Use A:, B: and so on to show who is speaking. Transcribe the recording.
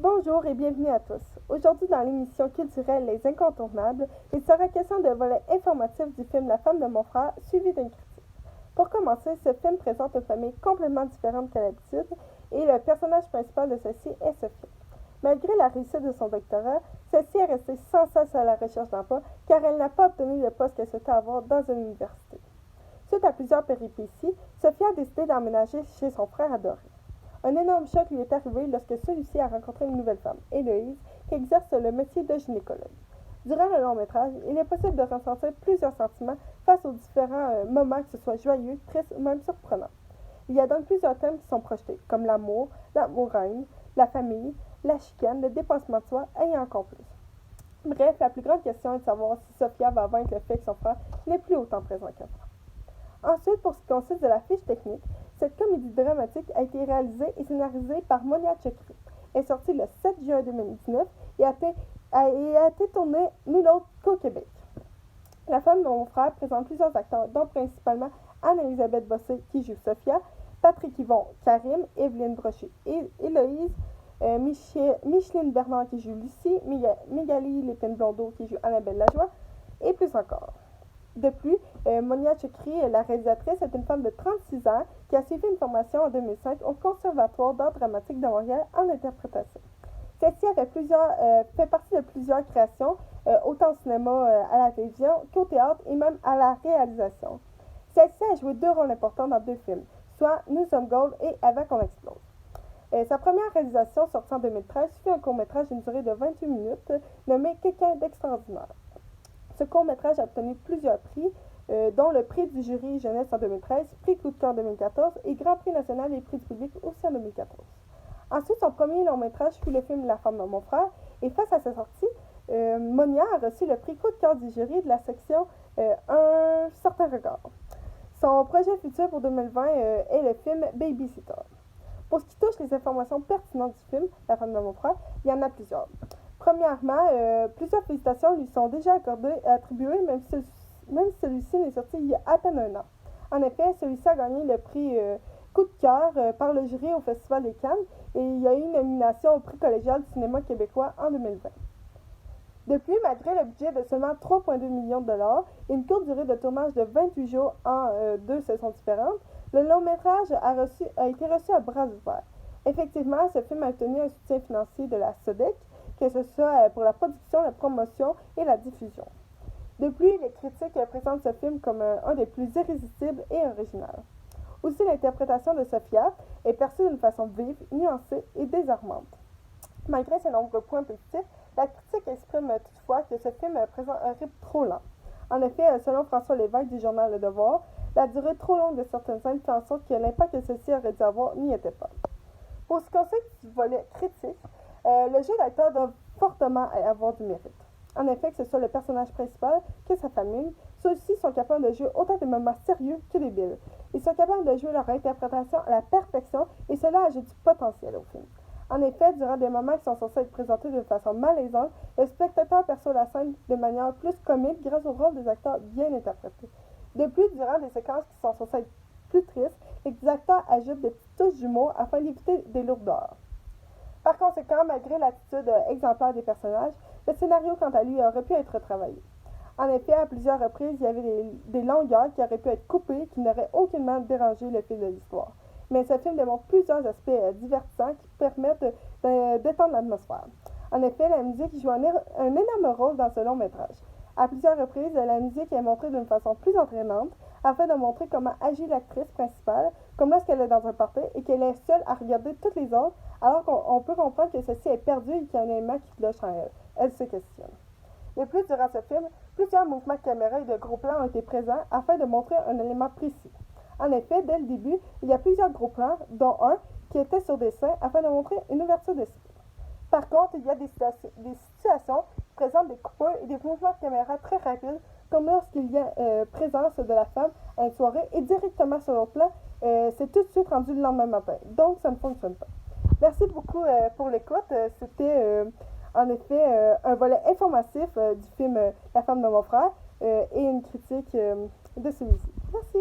A: Bonjour et bienvenue à tous. Aujourd'hui dans l'émission culturelle Les Incontournables, il sera question d'un volet informatif du film La femme de mon frère, suivi d'une critique. Pour commencer, ce film présente une famille complètement différente qu'à l'habitude et le personnage principal de celle-ci est Sophie. Malgré la réussite de son doctorat, celle-ci est restée sans cesse à la recherche d'emploi car elle n'a pas obtenu le poste qu'elle souhaitait avoir dans une université. Suite à plusieurs péripéties, Sophie a décidé d'emménager chez son frère adoré. Un énorme choc lui est arrivé lorsque celui-ci a rencontré une nouvelle femme, Héloïse, qui exerce le métier de gynécologue. Durant le long métrage, il est possible de ressentir plusieurs sentiments face aux différents moments, que ce soit joyeux, tristes ou même surprenants. Il y a donc plusieurs thèmes qui sont projetés, comme l'amour-haine, la famille, la chicane, le dépassement de soi et encore plus. Bref, la plus grande question est de savoir si Sophia va vaincre le fait que son frère n'est plus autant présent qu'avant. Ensuite, pour ce qui consiste de la fiche technique, cette comédie dramatique a été réalisée et scénarisée par Monia Chokri. Elle est sortie le 7 juin 2019 et a été tournée nul autre qu'au Québec. La femme de mon frère présente plusieurs acteurs, dont principalement Anne-Elisabeth Bossé qui joue Sophia, Patrick Yvon, Karim, Evelyne Brochu, Héloïse, Micheline Bernard qui joue Lucie, Migali Lépine-Blondeau qui joue Annabelle Lajoie, et plus encore. De plus, Monia Chokri, la réalisatrice, est une femme de 36 ans qui a suivi une formation en 2005 au Conservatoire d'art dramatique de Montréal en interprétation. Celle-ci fait partie de plusieurs créations, autant au cinéma, à la télévision qu'au théâtre et même à la réalisation. Celle-ci a joué deux rôles importants dans deux films, soit Nous sommes Gold et Avant qu'on explose. Sa première réalisation, sortie en 2013, fut un court-métrage d'une durée de 28 minutes nommé Quelqu'un d'extraordinaire. Ce court-métrage a obtenu plusieurs prix, dont le prix du jury jeunesse en 2013, prix coup de cœur en 2014 et grand prix national et prix du public aussi en 2014. Ensuite, son premier long-métrage fut le film La femme de mon frère et face à sa sortie, Monia a reçu le prix coup de cœur du jury de la section Un certain regard. Son projet futur pour 2020 est le film Babysitter. Pour ce qui touche les informations pertinentes du film La femme de mon frère, il y en a plusieurs. Premièrement, plusieurs félicitations lui sont déjà attribuées, même si celui-ci n'est sorti il y a à peine un an. En effet, celui-ci a gagné le prix coup de cœur par le jury au Festival de Cannes et il y a eu une nomination au prix collégial du cinéma québécois en 2020. Depuis, malgré le budget de seulement 3,2 millions de dollars et une courte durée de tournage de 28 jours en deux saisons différentes, le long-métrage a été reçu à bras ouverts. Effectivement, ce film a obtenu un soutien financier de la SODEC, que ce soit pour la production, la promotion et la diffusion. De plus, les critiques présentent ce film comme un des plus irrésistibles et originaux. Aussi, l'interprétation de Sophia est perçue d'une façon vive, nuancée et désarmante. Malgré ses nombreux points positifs, la critique exprime toutefois que ce film présente un rythme trop lent. En effet, selon François Lévesque du journal Le Devoir, la durée trop longue de certaines scènes fait en sorte que l'impact que ceci aurait dû avoir n'y était pas. Pour ce qui concerne du volet critique, le jeu d'acteur doit fortement avoir du mérite. En effet, que ce soit le personnage principal que sa famille, ceux-ci sont capables de jouer autant des moments sérieux que débiles. Ils sont capables de jouer leur interprétation à la perfection et cela ajoute du potentiel au film. En effet, durant des moments qui sont censés être présentés d'une façon malaisante, le spectateur perçoit la scène de manière plus comique grâce au rôle des acteurs bien interprétés. De plus, durant des séquences qui sont censées être plus tristes, les acteurs ajoutent des petites touches d'humour afin d'éviter des lourdeurs. Par conséquent, malgré l'attitude exemplaire des personnages, le scénario, quant à lui, aurait pu être retravaillé. En effet, à plusieurs reprises, il y avait des longueurs qui auraient pu être coupées et qui n'auraient aucunement dérangé le fil de l'histoire. Mais ce film démontre plusieurs aspects divertissants qui permettent de détendre l'atmosphère. En effet, la musique joue un énorme rôle dans ce long métrage. À plusieurs reprises, la musique est montrée d'une façon plus entraînante afin de montrer comment agit l'actrice principale, comme lorsqu'elle est dans un party et qu'elle est seule à regarder toutes les autres, alors qu'on peut comprendre que ceci est perdu et qu'il y a un élément qui cloche en elle. Elle se questionne. De plus, durant ce film, plusieurs mouvements de caméra et de gros plans ont été présents afin de montrer un élément précis. En effet, dès le début, il y a plusieurs gros plans, dont un qui était sur dessin afin de montrer une ouverture d'esprit. Par contre, il y a des situations qui présentent des coupures et des mouvements de caméra très rapides, comme lorsqu'il y a présence de la femme à une soirée et directement sur l'autre plan, c'est tout de suite rendu le lendemain matin. Donc, ça ne fonctionne pas. Merci beaucoup pour l'écoute. C'était en effet un volet informatif du film La femme de mon frère et une critique de celui-ci. Merci.